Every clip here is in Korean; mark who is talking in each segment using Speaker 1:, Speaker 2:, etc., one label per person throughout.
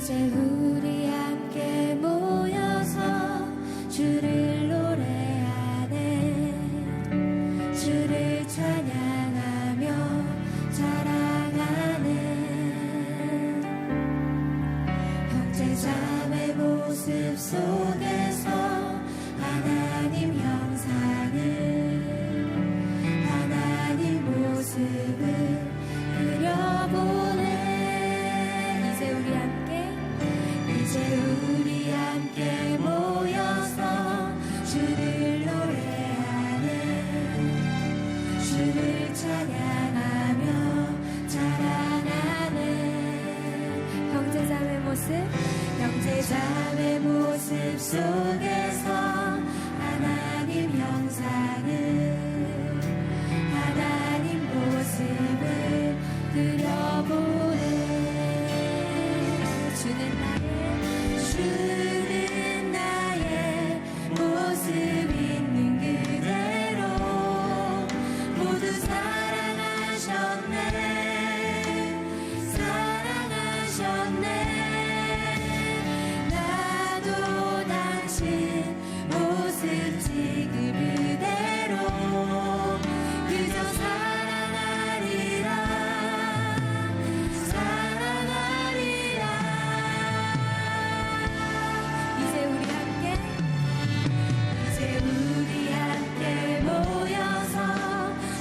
Speaker 1: 이제 우리 함께 모여서 주를 노래하네. 주를 찬양하며 자랑하네. 형제자매 모습 속에서 하나님 형상을, 하나님 모습을 그려보네. 이제 우리 함께 모여서 주를 노래하네. 주를 찬양하며 자랑하네. 형제자매 모습 속에서 하나님 형상을, 하나님 모습을 그려보네. 주는 나의 모습 있는 그대로 모두 사랑하셨네. 사랑하셨네. 나도 당신 모습 지금 그대로 그저 사랑하리라.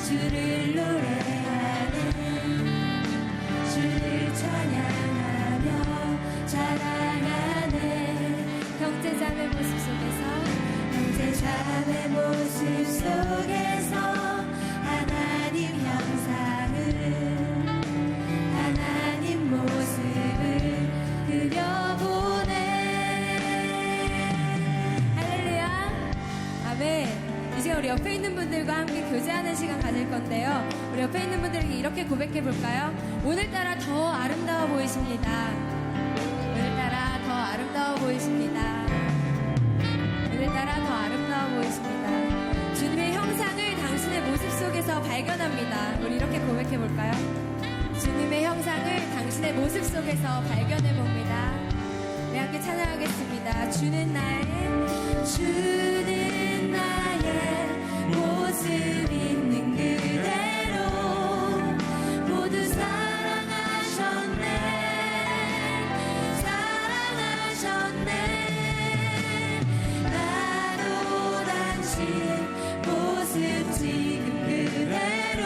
Speaker 1: 주를 노래하네. 주를 찬양하며 자랑하네. 형제자매 모습 속에서 하나님 형상을, 하나님 모습을 그려보네. 할렐루야. 아멘. 이제 우리 옆에 있는 분들과 함께 교제하는 시간 가질 건데요. 우리 옆에 있는 분들에게 이렇게 고백해 볼까요? 오늘따라 더 아름다워 보이십니다. 오늘따라 더 아름다워 보이십니다. 오늘따라 더 아름다워 보이십니다. 주님의 형상을 당신의 모습 속에서 발견합니다. 우리 이렇게 고백해 볼까요? 주님의 형상을 당신의 모습 속에서 발견해 봅니다. 우리 함께 찬양하겠습니다. 주는 나의 모습 있는 그대로 모두 사랑하셨네. 사랑하셨네. 나도 당신 모습 지금 그대로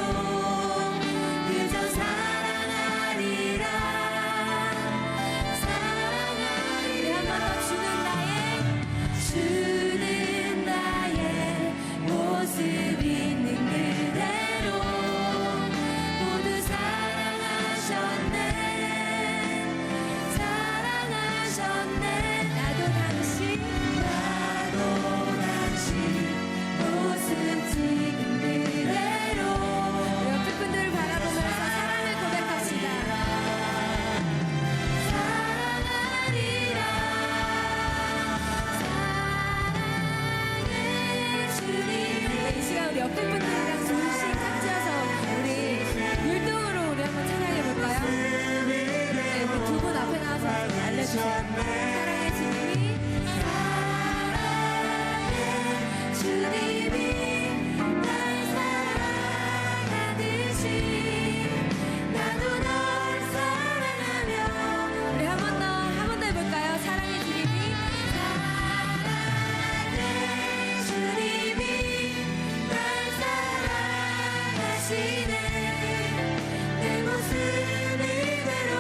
Speaker 1: 그저 사랑하리라. 사랑하리라. 한번 더. 주는 나의 모습 있는 그대로 모두 사랑하셨네. 사랑하셨네. 나도 당신 모습 지금 그대로. 옆에 분들을 바라보면서 사랑을 고백합시다. 사랑하리라. 이 시간 우리 옆에 분들이랑 조금씩 짝지어서 우리 율동으로 우리 한번 찬양해볼까요? 네, 우리 두 분 앞에 나와서 알려주세요. 사랑의 주님이 날 사랑하듯이 나도 널 사랑하며. 우리 한 번 더 해볼까요? 사랑의 주님이 날 사랑하시네. 내 모습 이대로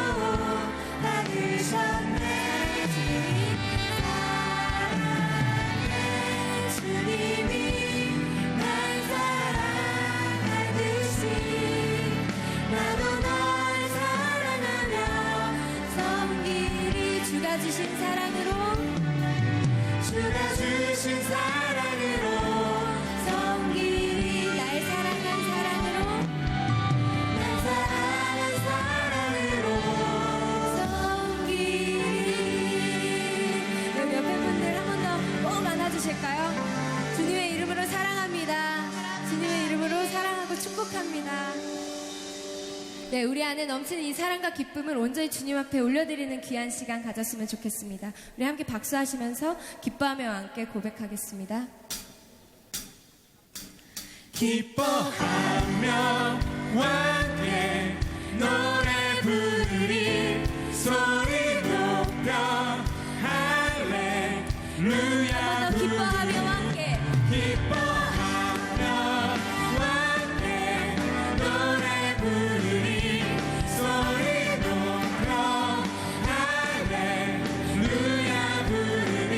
Speaker 1: 받으셨네. 주님이 날 사랑하듯이 나도 널 사랑하며 섬기리. 주가 주신 사랑으로 섬기리. 날 사랑한 사랑으로 섬기리. 여기 옆에 분들 한 번 더 꼭 안아주실까요? 주님의 이름으로 사랑합니다. 주님의 이름으로 사랑하고 축복합니다. 네, 우리 안에 넘치는 이 사랑과 기쁨을 온전히 주님 앞에 올려드리는 귀한 시간 가졌으면 좋겠습니다. 우리 함께 박수하시면서 기뻐하며 함께 고백하겠습니다.
Speaker 2: 기뻐하며 함께 노래 부르리 소리 높여 할렐루야
Speaker 1: 한 번 더 기뻐하며 함께
Speaker 2: 기뻐하며 함께 노래 부르리 소리 높여 할렐루야 부르리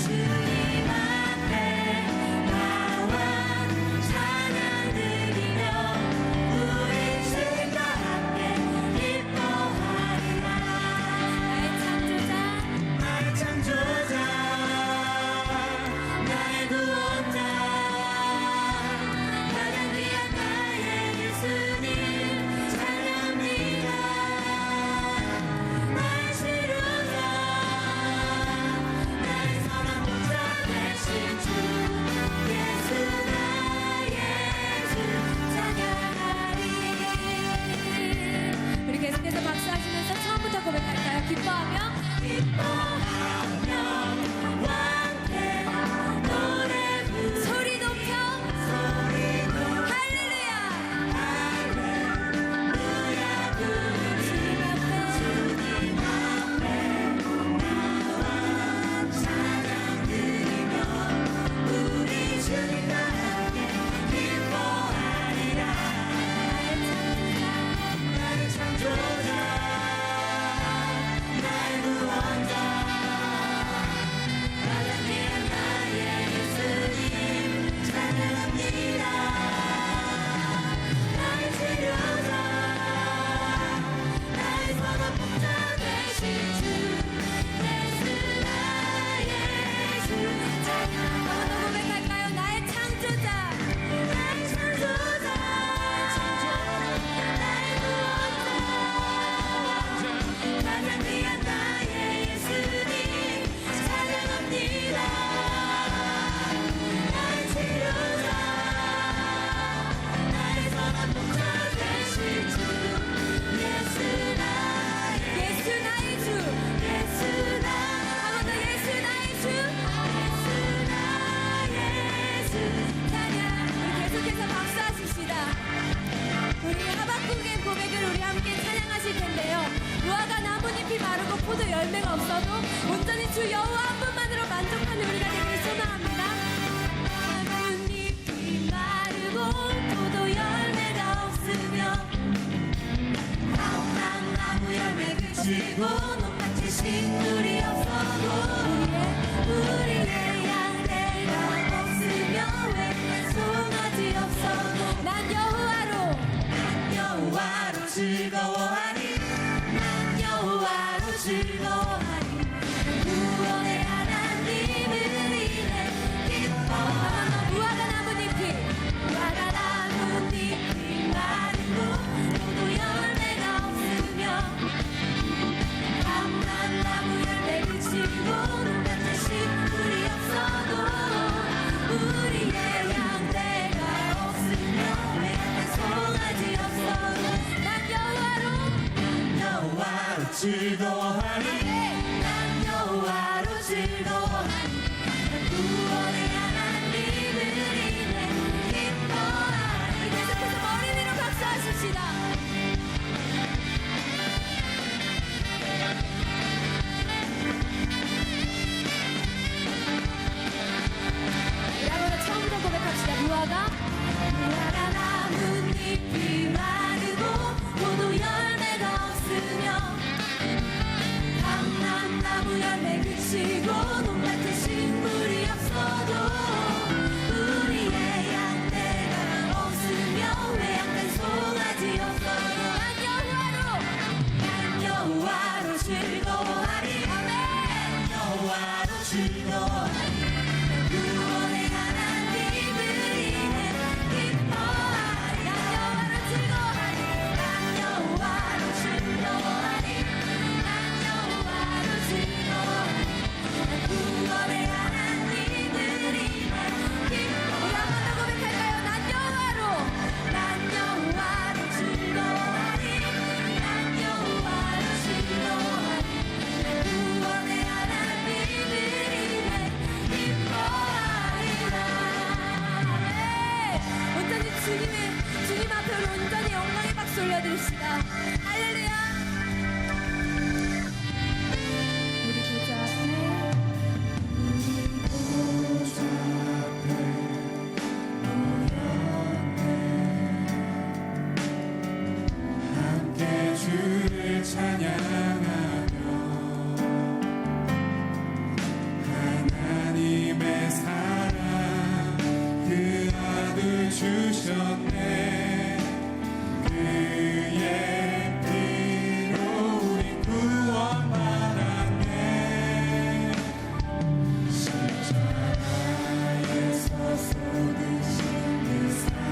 Speaker 2: 주님 앞에 나와 찬양 드리며 우리 주님과 함께 기뻐하리라
Speaker 1: 나의 창조자
Speaker 2: 나의 창조자 나의 구원자 가장 귀한 나의 예수님 찬양합니다 나의 치료자 나의 사랑 목자 되신 주 예수 나의 주 찬양하리
Speaker 1: 우리 계속해서 박수하시면서 처음부터 고백할까요? 기뻐하며
Speaker 2: 기뻐하며 함께 노래 부르리
Speaker 1: 소리 높여
Speaker 2: 소리 높여
Speaker 1: 할렐루야
Speaker 2: 할렐루야 부르리
Speaker 1: 주님 앞에
Speaker 2: 주님 앞에 나와 찬양 드리며 우리 주님과 함께 기뻐하리라 나의 창조자 나의 구원자 가장 귀한 나의 예수님 찬양합니다 나의 치료자 나의 선한 목자 되신 주 예수 나의 주 찬양
Speaker 1: 한번 더 고백할까요? 나의 창조자
Speaker 2: 나의 창조자 나의 구원자 가장 귀한 나의 예수님 찬양합니다 나의 치료자 나의 선한 목자 되신 주 예수 나의
Speaker 1: 예수 나의 주
Speaker 2: 예수
Speaker 1: 한번 더 예수 나의 주
Speaker 2: 나의 주
Speaker 1: 찬양 우리 계속해서 박수하십시다. 우리 하박국의 고백을 우리 함께 찬양하실 텐데요. 무화과 나뭇잎이 마르고 포도 열매가 없어도 온전히 주 여호와 한 분만으로 만족하는 우리가 되기를 소망합니다.
Speaker 2: 나뭇잎이 마르고 포도 열매가 없으며 나무 열매 그치고 논밭에 식물이 없어도 우리의 양떼가 없으며 외딴 송아지 없어도
Speaker 1: 난 여호와로
Speaker 2: 여호와로 즐거워하니 난 여호와로 즐거워하니 구원의 하나님을 인해 기뻐하니
Speaker 1: 무화과 나뭇잎이
Speaker 2: 나뭇잎이 마르고 포도 열매가 없으며 감람나무 열매 그치고 논밭에 식물이 없어도 우리의 양떼가 없으며 외딴 송아지 없어도
Speaker 1: 난 여호와로
Speaker 2: 여호와로 즐거워하니 난 여호와로 즐거워하니 구원의 하나님을 인해 기뻐하니
Speaker 1: 계속해서 머리 위로 박수하십시다. 우리 한번 처음부터 고백합시다. 무화과
Speaker 2: 나뭇잎이 마르고 포도 열매가 없으며
Speaker 1: 박수 올려드립시다. 할렐루야. 우리 보좌 앞에
Speaker 2: 함께 주를 찬양하며 하나님의 사랑 그 아들 주셨네. 그의 피로 우리 구원받았네. 십자가에서 쏟으신 그 사랑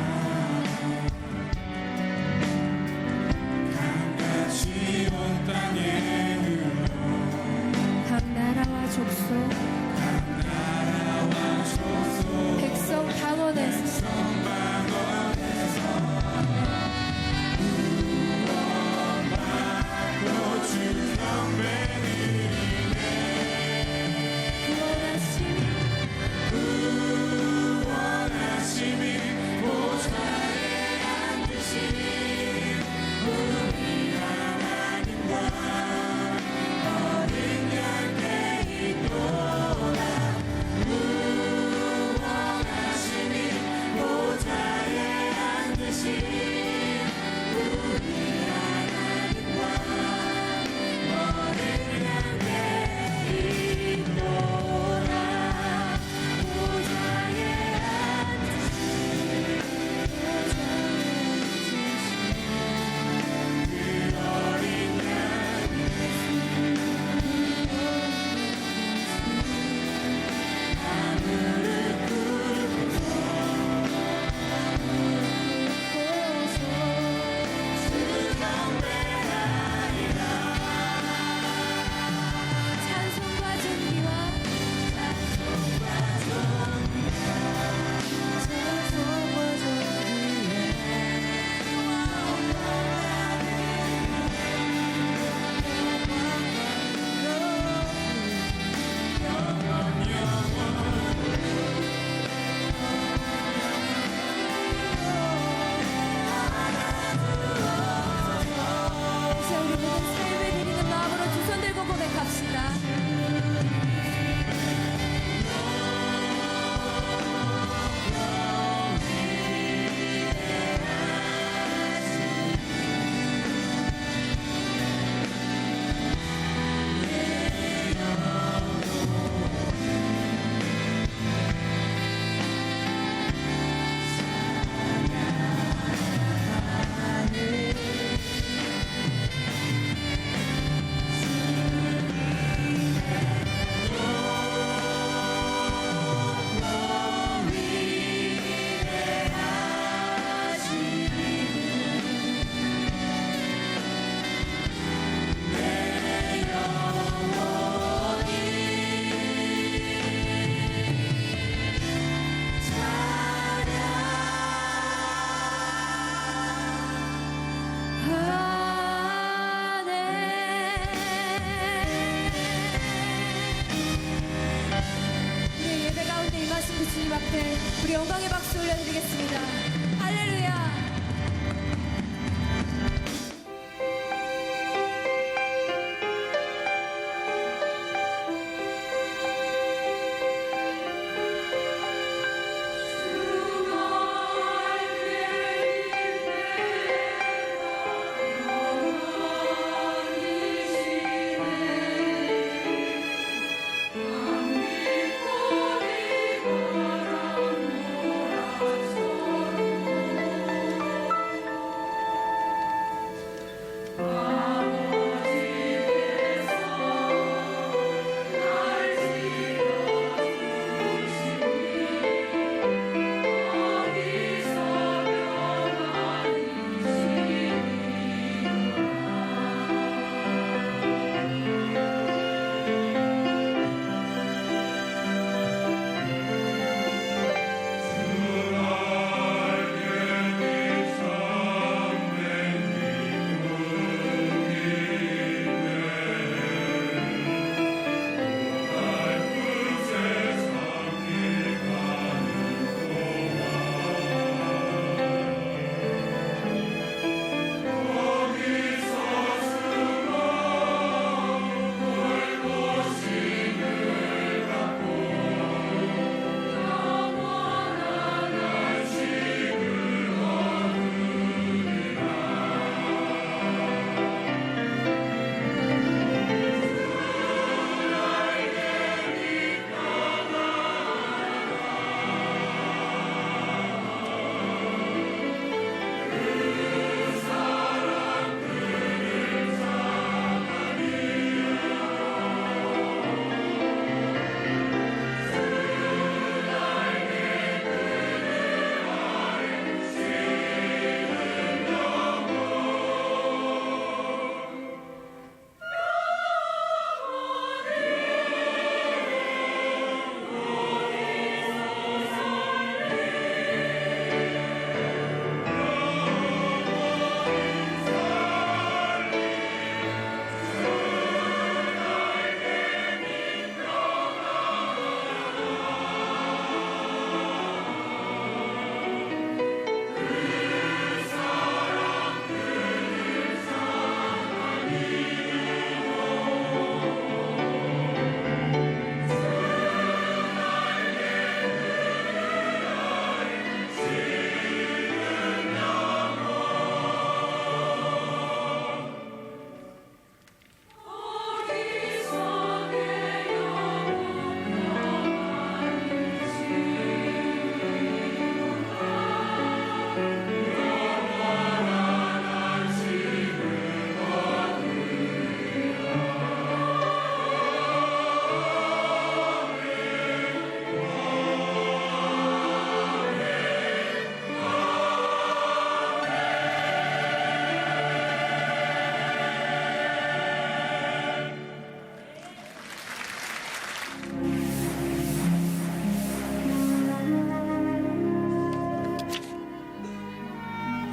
Speaker 2: 강같이 온 땅에 흘러
Speaker 1: 각 나라와 족속 백성 방언에서
Speaker 2: 구원하심이 보좌에 앉으신 우리 하나님과 어린 양께 있도다. 구원하심이 보좌에 앉으신 우리 하나님과 어린 양께 있도다. 보좌에
Speaker 1: 찬송과 존귀와 이제 우리 모든 삶을 드리는 마음으로 두 손 들고 고백합시다. 우리 예배 가운데 임하신 그 주님 앞에 우리 영광의 박수 올려드리겠습니다. 할렐루야.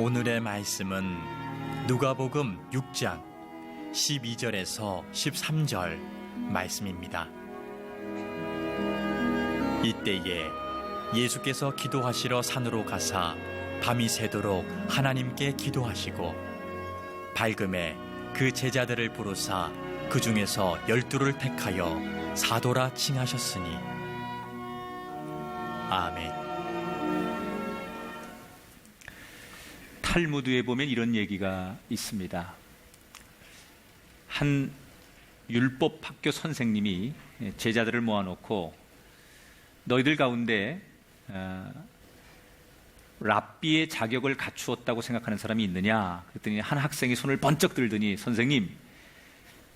Speaker 3: 오늘의 말씀은 누가복음 6장 12절에서 13절 말씀입니다. 이때에 예수께서 기도하시러 산으로 가사 밤이 새도록 하나님께 기도하시고 밝음에 그 제자들을 부르사 그 중에서 12를 택하여 사도라 칭하셨으니. 아멘.
Speaker 4: 탈무드에 보면 이런 얘기가 있습니다. 한 율법학교 선생님이 제자들을 모아놓고 너희들 가운데 랍비의 자격을 갖추었다고 생각하는 사람이 있느냐? 그랬더니 한 학생이 손을 번쩍 들더니 선생님,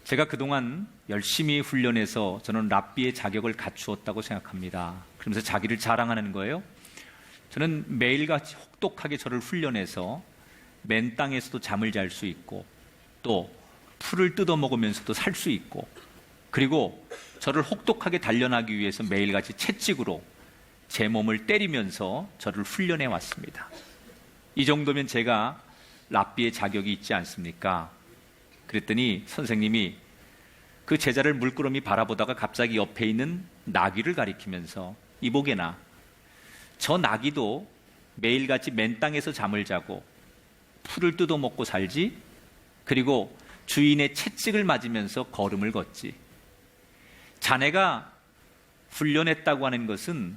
Speaker 4: 제가 그동안 열심히 훈련해서 저는 랍비의 자격을 갖추었다고 생각합니다. 그러면서 자기를 자랑하는 거예요. 저는 매일같이 혹독하게 저를 훈련해서 맨 땅에서도 잠을 잘 수 있고 또 풀을 뜯어먹으면서도 살 수 있고 그리고 저를 혹독하게 단련하기 위해서 매일같이 채찍으로 제 몸을 때리면서 저를 훈련해 왔습니다. 이 정도면 제가 랍비의 자격이 있지 않습니까? 그랬더니 선생님이 그 제자를 물끄러미 바라보다가 갑자기 옆에 있는 나귀를 가리키면서 이보게나, 저 나귀도 매일같이 맨 땅에서 잠을 자고 풀을 뜯어먹고 살지, 그리고 주인의 채찍을 맞으면서 걸음을 걷지. 자네가 훈련했다고 하는 것은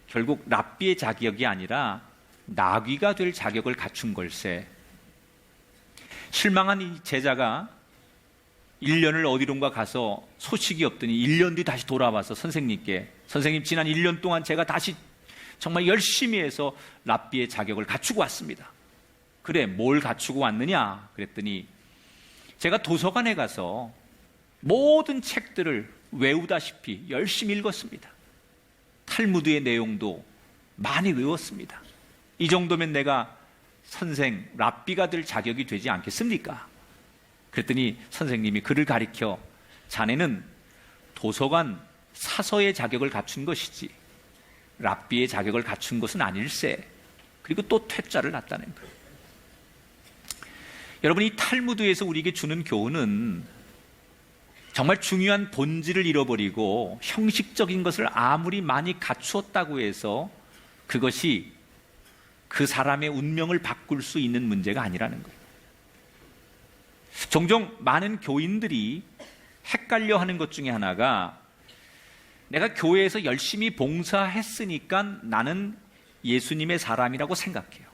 Speaker 4: 결국 랍비의 자격이 아니라 나귀가 될 자격을 갖춘 걸세. 실망한 이 제자가 1년을 어디론가 가서 소식이 없더니 1년 뒤 다시 돌아와서 선생님께, 선생님 지난 1년 동안 제가 다시 정말 열심히 해서 랍비의 자격을 갖추고 왔습니다. 그래, 뭘 갖추고 왔느냐? 그랬더니 제가 도서관에 가서 모든 책들을 외우다시피 열심히 읽었습니다. 탈무드의 내용도 많이 외웠습니다. 이 정도면 내가 선생, 랍비가 될 자격이 되지 않겠습니까? 그랬더니 선생님이 그를 가리켜 자네는 도서관 사서의 자격을 갖춘 것이지 랍비의 자격을 갖춘 것은 아닐세. 그리고 또 퇴짜를 놨다는 거예요. 여러분, 이 탈무드에서 우리에게 주는 교훈은 정말 중요한 본질을 잃어버리고 형식적인 것을 아무리 많이 갖추었다고 해서 그것이 그 사람의 운명을 바꿀 수 있는 문제가 아니라는 거예요. 종종 많은 교인들이 헷갈려 하는 것 중에 하나가 내가 교회에서 열심히 봉사했으니까 나는 예수님의 사람이라고 생각해요.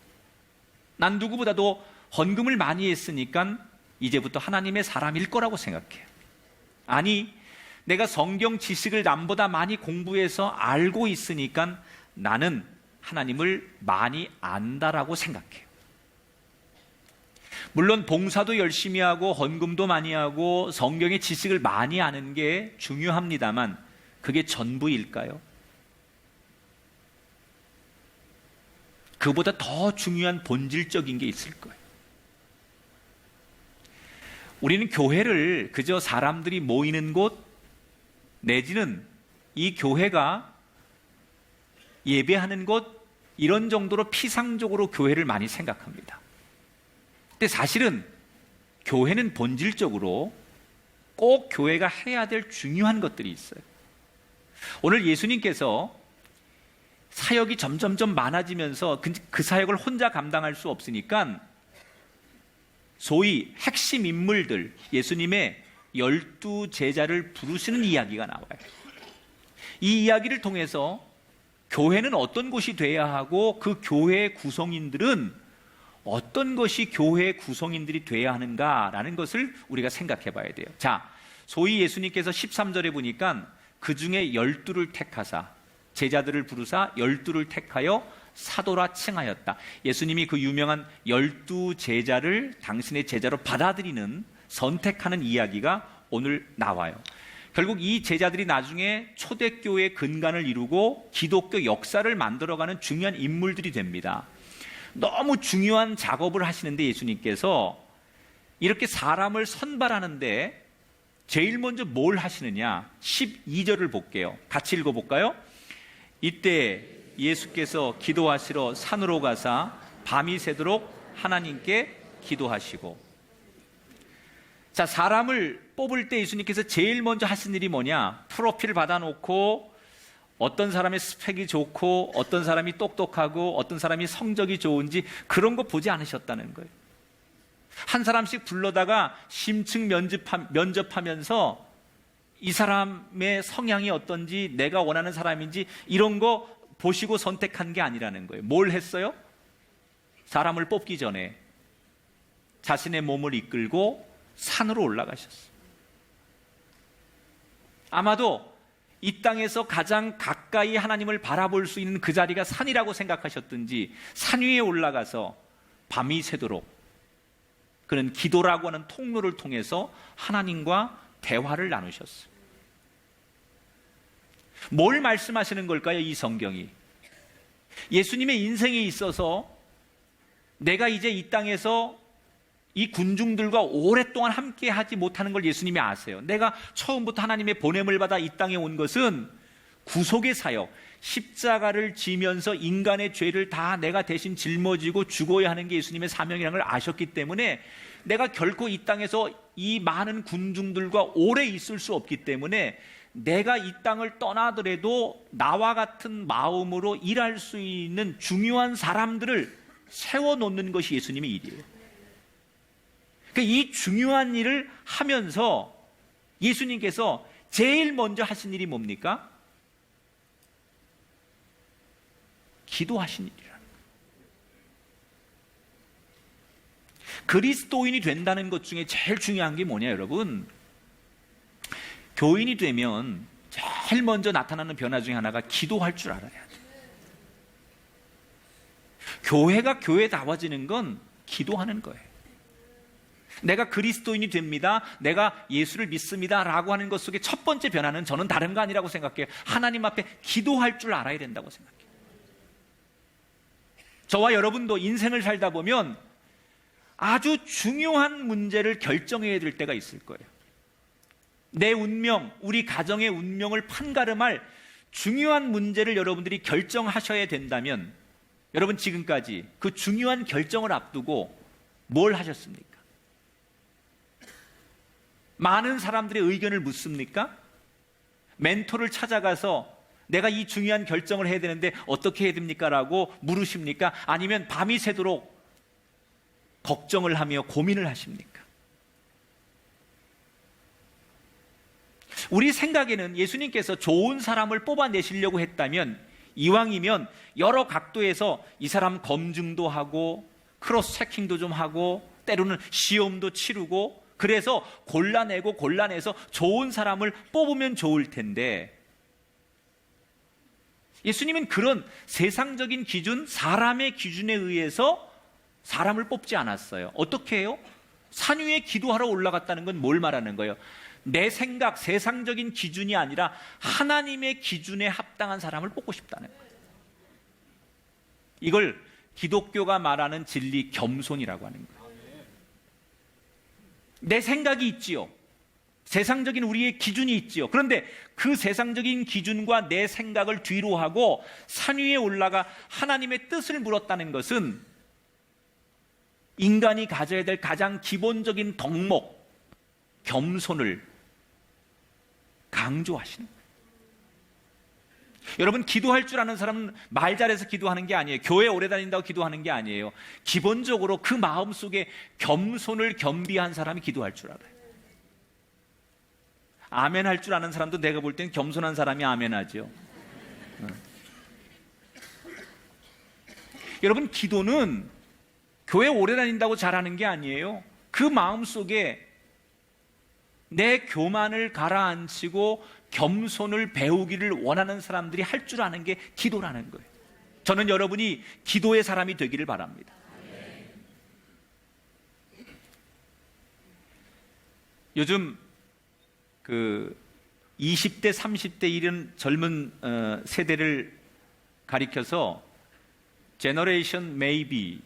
Speaker 4: 난 누구보다도 헌금을 많이 했으니까 이제부터 하나님의 사람일 거라고 생각해요. 아니, 내가 성경 지식을 남보다 많이 공부해서 알고 있으니까 나는 하나님을 많이 안다라고 생각해요. 물론 봉사도 열심히 하고 헌금도 많이 하고 성경의 지식을 많이 아는 게 중요합니다만 그게 전부일까요? 그보다 더 중요한 본질적인 게 있을 거예요. 우리는 교회를 그저 사람들이 모이는 곳 내지는 이 교회가 예배하는 곳 이런 정도로 피상적으로 교회를 많이 생각합니다. 근데 사실은 교회는 본질적으로 꼭 교회가 해야 될 중요한 것들이 있어요. 오늘 예수님께서 사역이 점점점 많아지면서 그 사역을 혼자 감당할 수 없으니까 소위 핵심 인물들, 예수님의 12제자를 부르시는 이야기가 나와요. 이 이야기를 통해서 교회는 어떤 곳이 돼야 하고 그 교회의 구성인들은 어떤 것이 교회의 구성인들이 돼야 하는가라는 것을 우리가 생각해 봐야 돼요. 자, 소위 예수님께서 13절에 보니까 그 중에 12를 택하사 제자들을 부르사 12를 택하여 사도라 칭하였다. 예수님이 그 유명한 12제자를 당신의 제자로 받아들이는, 선택하는 이야기가 오늘 나와요. 결국 이 제자들이 나중에 초대교회의 근간을 이루고 기독교 역사를 만들어가는 중요한 인물들이 됩니다. 너무 중요한 작업을 하시는데 예수님께서 이렇게 사람을 선발하는데 제일 먼저 뭘 하시느냐? 12절을 볼게요. 같이 읽어볼까요? 이때 예수께서 기도하시러 산으로 가사 밤이 새도록 하나님께 기도하시고. 자, 사람을 뽑을 때 예수님께서 제일 먼저 하신 일이 뭐냐? 프로필 받아놓고 어떤 사람의 스펙이 좋고 어떤 사람이 똑똑하고 어떤 사람이 성적이 좋은지 그런 거 보지 않으셨다는 거예요. 한 사람씩 불러다가 심층 면접하면서 이 사람의 성향이 어떤지, 내가 원하는 사람인지 이런 거 보시고 선택한 게 아니라는 거예요. 뭘 했어요? 사람을 뽑기 전에 자신의 몸을 이끌고 산으로 올라가셨어요. 아마도 이 땅에서 가장 가까이 하나님을 바라볼 수 있는 그 자리가 산이라고 생각하셨든지 산 위에 올라가서 밤이 새도록 그는 기도라고 하는 통로를 통해서 하나님과 대화를 나누셨어요. 뭘 말씀하시는 걸까요? 이 성경이 예수님의 인생에 있어서 내가 이제 이 땅에서 이 군중들과 오랫동안 함께 하지 못하는 걸 예수님이 아세요. 내가 처음부터 하나님의 보냄을 받아 이 땅에 온 것은 구속의 사역, 십자가를 지면서 인간의 죄를 다 내가 대신 짊어지고 죽어야 하는 게 예수님의 사명이라는 걸 아셨기 때문에 내가 결코 이 땅에서 이 많은 군중들과 오래 있을 수 없기 때문에 내가 이 땅을 떠나더라도 나와 같은 마음으로 일할 수 있는 중요한 사람들을 세워놓는 것이 예수님의 일이에요. 그러니까 이 중요한 일을 하면서 예수님께서 제일 먼저 하신 일이 뭡니까? 기도하신 일이라는 거예요. 그리스도인이 된다는 것 중에 제일 중요한 게 뭐냐, 여러분? 교인이 되면 제일 먼저 나타나는 변화 중에 하나가 기도할 줄 알아야 돼요. 교회가 교회다워지는 건 기도하는 거예요. 내가 그리스도인이 됩니다, 내가 예수를 믿습니다 라고 하는 것 속에 첫 번째 변화는 저는 다른 거 아니라고 생각해요. 하나님 앞에 기도할 줄 알아야 된다고 생각해요. 저와 여러분도 인생을 살다 보면 아주 중요한 문제를 결정해야 될 때가 있을 거예요. 내 운명, 우리 가정의 운명을 판가름할 중요한 문제를 여러분들이 결정하셔야 된다면 여러분 지금까지 그 중요한 결정을 앞두고 뭘 하셨습니까? 많은 사람들의 의견을 묻습니까? 멘토를 찾아가서 내가 이 중요한 결정을 해야 되는데 어떻게 해야 됩니까? 라고 물으십니까? 아니면 밤이 새도록 걱정을 하며 고민을 하십니까? 우리 생각에는 예수님께서 좋은 사람을 뽑아내시려고 했다면 이왕이면 여러 각도에서 이 사람 검증도 하고 크로스 체킹도 좀 하고 때로는 시험도 치르고 그래서 골라내서 좋은 사람을 뽑으면 좋을 텐데 예수님은 그런 세상적인 기준, 사람의 기준에 의해서 사람을 뽑지 않았어요. 어떻게 해요? 산 위에 기도하러 올라갔다는 건 뭘 말하는 거예요? 내 생각, 세상적인 기준이 아니라 하나님의 기준에 합당한 사람을 뽑고 싶다는 거예요. 이걸 기독교가 말하는 진리, 겸손이라고 하는 거예요. 내 생각이 있지요. 세상적인 우리의 기준이 있지요. 그런데 그 세상적인 기준과 내 생각을 뒤로 하고 산 위에 올라가 하나님의 뜻을 물었다는 것은 인간이 가져야 될 가장 기본적인 덕목, 겸손을 강조하시는 거예요. 여러분, 기도할 줄 아는 사람은 말 잘해서 기도하는 게 아니에요. 교회 오래 다닌다고 기도하는 게 아니에요. 기본적으로 그 마음속에 겸손을 겸비한 사람이 기도할 줄 알아요. 아멘 할 줄 아는 사람도 내가 볼 땐 겸손한 사람이 아멘 하죠. 여러분, 기도는 교회 오래 다닌다고 잘하는 게 아니에요. 그 마음속에 내 교만을 가라앉히고 겸손을 배우기를 원하는 사람들이 할 줄 아는 게 기도라는 거예요. 저는 여러분이 기도의 사람이 되기를 바랍니다. 요즘 그 20대, 30대 이런 젊은 세대를 가리켜서 제너레이션 메이비,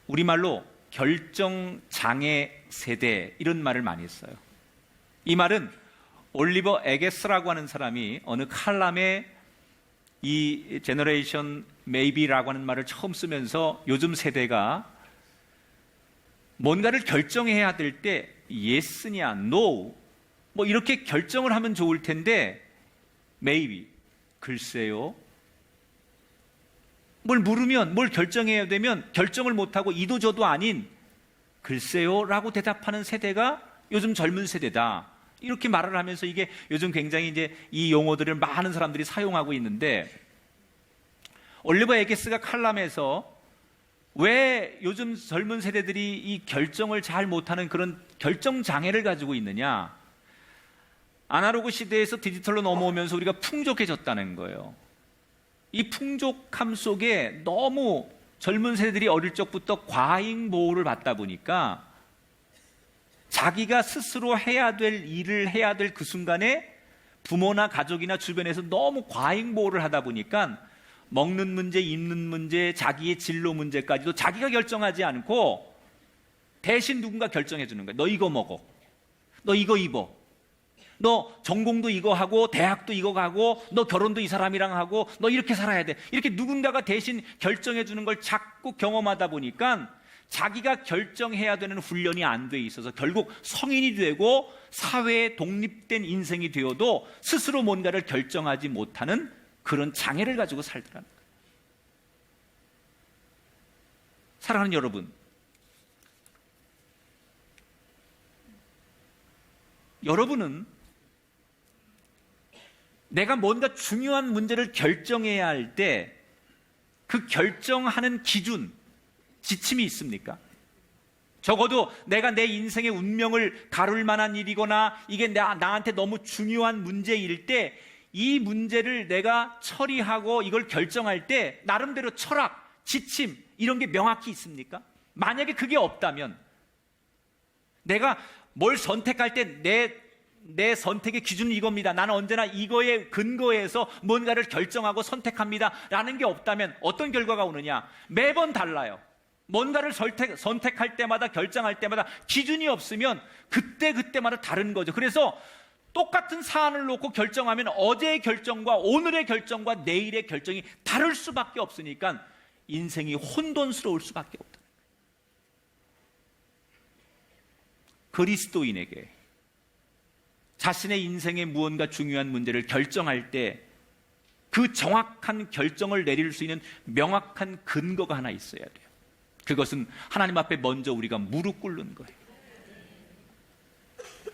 Speaker 4: 우리말로 결정장애 세대, 이런 말을 많이 써요. 이 말은 올리버 에게스라고 하는 사람이 어느 칼럼에 이 제너레이션 maybe라고 하는 말을 처음 쓰면서 요즘 세대가 뭔가를 결정해야 될 때 yes냐, no 뭐 이렇게 결정을 하면 좋을 텐데 maybe, 글쎄요. 뭘 물으면, 뭘 결정해야 되면 결정을 못하고 이도 저도 아닌 글쎄요 라고 대답하는 세대가 요즘 젊은 세대다. 이렇게 말을 하면서 이게 요즘 굉장히 이제 이 용어들을 많은 사람들이 사용하고 있는데, 올리버 에게스가 칼럼에서 왜 요즘 젊은 세대들이 이 결정을 잘 못하는 그런 결정 장애를 가지고 있느냐, 아날로그 시대에서 디지털로 넘어오면서 우리가 풍족해졌다는 거예요. 이 풍족함 속에 너무 젊은 세대들이 어릴 적부터 과잉 보호를 받다 보니까 자기가 스스로 해야 될 일을 해야 될 그 순간에 부모나 가족이나 주변에서 너무 과잉 보호를 하다 보니까 먹는 문제, 입는 문제, 자기의 진로 문제까지도 자기가 결정하지 않고 대신 누군가 결정해 주는 거예요. 너 이거 먹어. 너 이거 입어. 너 전공도 이거 하고 대학도 이거 가고 너 결혼도 이 사람이랑 하고 너 이렇게 살아야 돼. 이렇게 누군가가 대신 결정해 주는 걸 자꾸 경험하다 보니까 자기가 결정해야 되는 훈련이 안 돼 있어서 결국 성인이 되고 사회에 독립된 인생이 되어도 스스로 뭔가를 결정하지 못하는 그런 장애를 가지고 살더라는 거예요. 사랑하는 여러분, 여러분은 내가 뭔가 중요한 문제를 결정해야 할 때 그 결정하는 기준, 지침이 있습니까? 적어도 내가 내 인생의 운명을 가를 만한 일이거나 이게 나한테 너무 중요한 문제일 때 이 문제를 내가 처리하고 이걸 결정할 때 나름대로 철학, 지침 이런 게 명확히 있습니까? 만약에 그게 없다면 내가 뭘 선택할 때 내 선택의 기준은 이겁니다. 나는 언제나 이거에 근거해서 뭔가를 결정하고 선택합니다 라는 게 없다면 어떤 결과가 오느냐? 매번 달라요. 뭔가를 선택할 때마다, 결정할 때마다 기준이 없으면 그때마다 다른 거죠. 그래서 똑같은 사안을 놓고 결정하면 어제의 결정과 오늘의 결정과 내일의 결정이 다를 수밖에 없으니까 인생이 혼돈스러울 수밖에 없다. 그리스도인에게 자신의 인생의 무언가 중요한 문제를 결정할 때 그 정확한 결정을 내릴 수 있는 명확한 근거가 하나 있어야 돼요. 그것은 하나님 앞에 먼저 우리가 무릎 꿇는 거예요.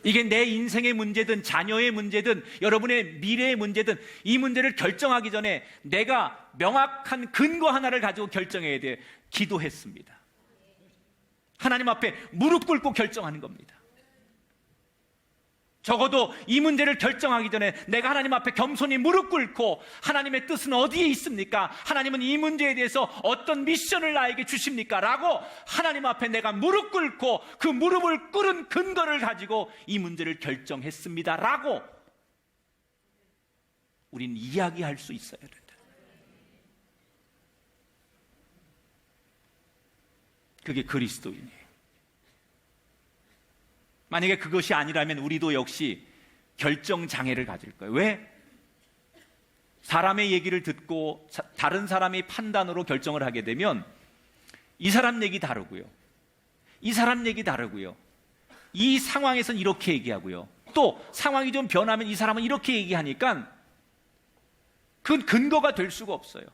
Speaker 4: 이게 내 인생의 문제든 자녀의 문제든 여러분의 미래의 문제든 이 문제를 결정하기 전에 내가 명확한 근거 하나를 가지고 결정해야 돼요. 기도했습니다. 하나님 앞에 무릎 꿇고 결정하는 겁니다. 적어도 이 문제를 결정하기 전에 내가 하나님 앞에 겸손히 무릎 꿇고 하나님의 뜻은 어디에 있습니까? 하나님은 이 문제에 대해서 어떤 미션을 나에게 주십니까? 라고 하나님 앞에 내가 무릎 꿇고 그 무릎을 꿇은 근거를 가지고 이 문제를 결정했습니다 라고 우린 이야기할 수 있어야 된다. 그게 그리스도인이에요. 만약에 그것이 아니라면 우리도 역시 결정장애를 가질 거예요. 왜? 사람의 얘기를 듣고 다른 사람의 판단으로 결정을 하게 되면 이 사람 얘기 다르고요, 이 사람 얘기 다르고요, 이 상황에서는 이렇게 얘기하고요, 또 상황이 좀 변하면 이 사람은 이렇게 얘기하니까 그건 근거가 될 수가 없어요.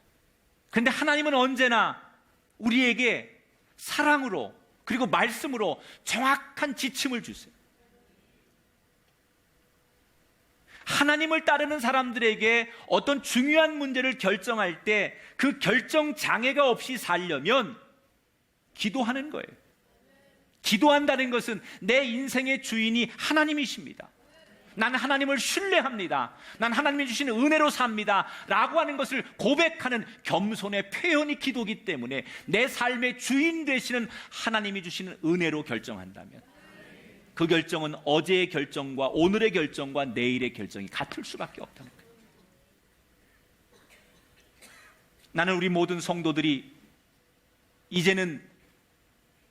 Speaker 4: 그런데 하나님은 언제나 우리에게 사랑으로 그리고 말씀으로 정확한 지침을 주세요. 하나님을 따르는 사람들에게 어떤 중요한 문제를 결정할 때 그 결정 장애가 없이 살려면 기도하는 거예요. 기도한다는 것은 내 인생의 주인이 하나님이십니다. 난 하나님을 신뢰합니다. 난 하나님이 주시는 은혜로 삽니다 라고 하는 것을 고백하는 겸손의 표현이 기도이기 때문에 내 삶의 주인 되시는 하나님이 주시는 은혜로 결정한다면 그 결정은 어제의 결정과 오늘의 결정과 내일의 결정이 같을 수밖에 없다는 거예요. 나는 우리 모든 성도들이 이제는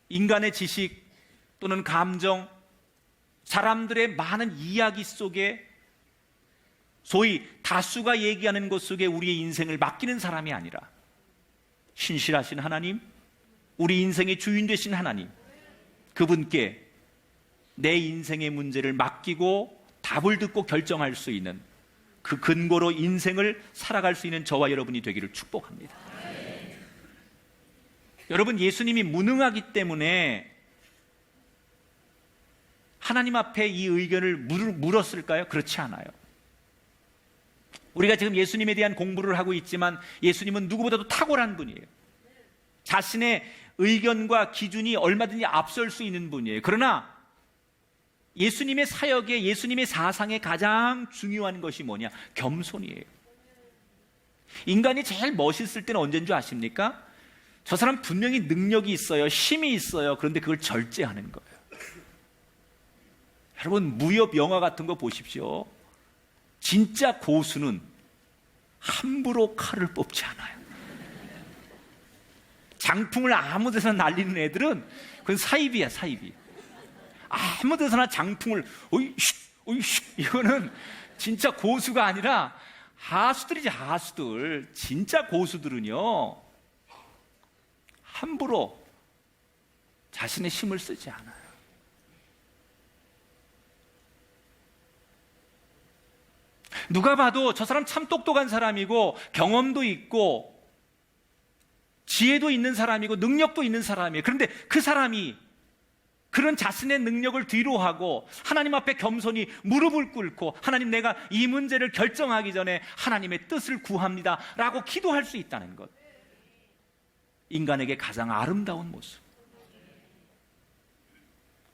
Speaker 4: 인간의 지식 또는 감정, 사람들의 많은 이야기 속에 소위 다수가 얘기하는 것 속에 우리의 인생을 맡기는 사람이 아니라 신실하신 하나님, 우리 인생의 주인 되신 하나님, 그분께 내 인생의 문제를 맡기고 답을 듣고 결정할 수 있는 그 근거로 인생을 살아갈 수 있는 저와 여러분이 되기를 축복합니다. 여러분, 예수님이 무능하기 때문에 하나님 앞에 이 의견을 물었을까요? 그렇지 않아요. 우리가 지금 예수님에 대한 공부를 하고 있지만 예수님은 누구보다도 탁월한 분이에요. 자신의 의견과 기준이 얼마든지 앞설 수 있는 분이에요. 그러나 예수님의 사역에, 예수님의 사상에 가장 중요한 것이 뭐냐? 겸손이에요. 인간이 제일 멋있을 때는 언제인 줄 아십니까? 저 사람 분명히 능력이 있어요, 힘이 있어요. 그런데 그걸 절제하는 거예요. 여러분, 무협 영화 같은 거 보십시오. 진짜 고수는 함부로 칼을 뽑지 않아요. 장풍을 아무 데서나 날리는 애들은 그건 사이비야, 사이비. 아무 데서나 장풍을 오이쉿 이거는 진짜 고수가 아니라 하수들이지, 하수들. 진짜 고수들은요, 함부로 자신의 힘을 쓰지 않아요. 누가 봐도 저 사람 참 똑똑한 사람이고 경험도 있고 지혜도 있는 사람이고 능력도 있는 사람이에요. 그런데 그 사람이 그런 자신의 능력을 뒤로 하고 하나님 앞에 겸손히 무릎을 꿇고 하나님, 내가 이 문제를 결정하기 전에 하나님의 뜻을 구합니다 라고 기도할 수 있다는 것, 인간에게 가장 아름다운 모습,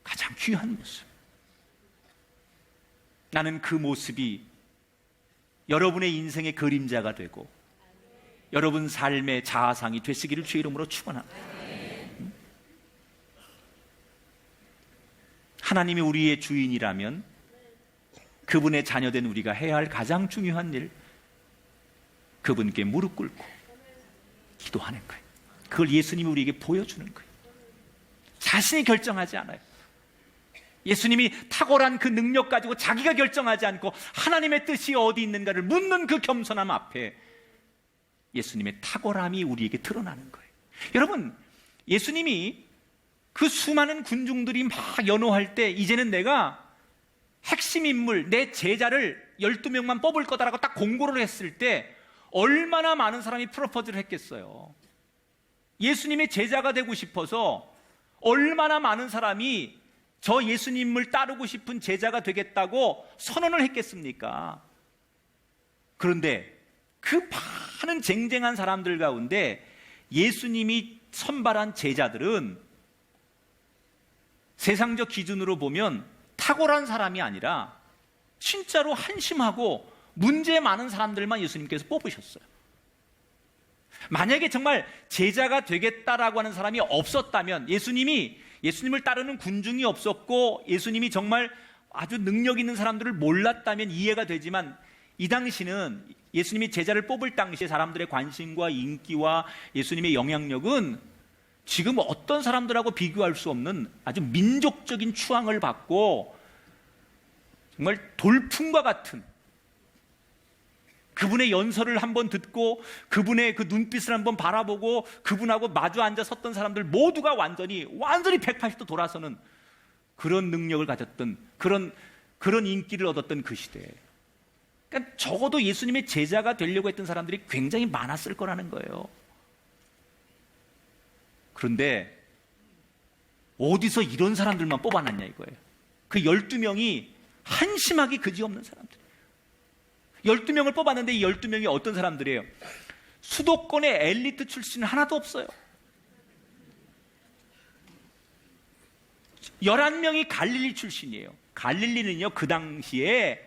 Speaker 4: 가장 귀한 모습. 나는 그 모습이 여러분의 인생의 그림자가 되고 여러분 삶의 자아상이 되시기를 주의 이름으로 축원합니다. 하나님이 우리의 주인이라면 그분의 자녀된 우리가 해야 할 가장 중요한 일, 그분께 무릎 꿇고 기도하는 거예요. 그걸 예수님이 우리에게 보여주는 거예요. 자신이 결정하지 않아요. 예수님이 탁월한 그 능력 가지고 자기가 결정하지 않고 하나님의 뜻이 어디 있는가를 묻는 그 겸손함 앞에 예수님의 탁월함이 우리에게 드러나는 거예요. 여러분, 예수님이 그 수많은 군중들이 막 연호할 때 이제는 내가 핵심 인물, 내 제자를 12명만 뽑을 거다라고 딱 공고를 했을 때 얼마나 많은 사람이 프로포즈를 했겠어요. 예수님의 제자가 되고 싶어서 얼마나 많은 사람이 저 예수님을 따르고 싶은 제자가 되겠다고 선언을 했겠습니까? 그런데 그 많은 쟁쟁한 사람들 가운데 예수님이 선발한 제자들은 세상적 기준으로 보면 탁월한 사람이 아니라 진짜로 한심하고 문제 많은 사람들만 예수님께서 뽑으셨어요. 만약에 정말 제자가 되겠다라고 하는 사람이 없었다면, 예수님을 따르는 군중이 없었고 예수님이 정말 아주 능력 있는 사람들을 몰랐다면 이해가 되지만, 이 당시는 예수님이 제자를 뽑을 당시에 사람들의 관심과 인기와 예수님의 영향력은 지금 어떤 사람들하고 비교할 수 없는 아주 민족적인 추앙을 받고 정말 돌풍과 같은, 그분의 연설을 한번 듣고 그분의 그 눈빛을 한번 바라보고 그분하고 마주 앉아 섰던 사람들 모두가 완전히 180도 돌아서는 그런 능력을 가졌던, 그런 인기를 얻었던 그 시대에, 그러니까 적어도 예수님의 제자가 되려고 했던 사람들이 굉장히 많았을 거라는 거예요. 그런데 어디서 이런 사람들만 뽑아놨냐 이거예요. 그 12명이 한심하게 그지없는 사람들. 12명을 뽑았는데 이 12명이 어떤 사람들이에요? 수도권의 엘리트 출신은 하나도 없어요. 11명이 갈릴리 출신이에요. 갈릴리는요, 그 당시에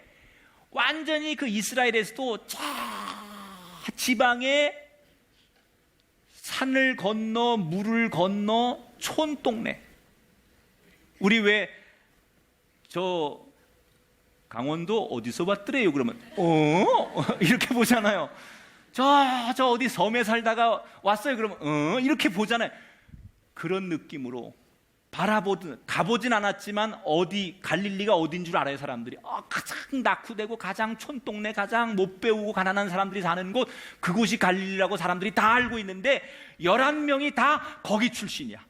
Speaker 4: 완전히 그 이스라엘에서도 저 지방에 산을 건너 물을 건너 촌동네. 우리 왜 저 강원도 어디서 봤더래요? 그러면 이렇게 보잖아요. 저 어디 섬에 살다가 왔어요. 그러면 이렇게 보잖아요. 그런 느낌으로 가보진 않았지만 갈릴리가 어딘 줄 알아요, 사람들이. 가장 낙후되고 가장 촌동네, 가장 못 배우고 가난한 사람들이 사는 곳, 그곳이 갈릴리라고 사람들이 다 알고 있는데 11명이 다 거기 출신이야.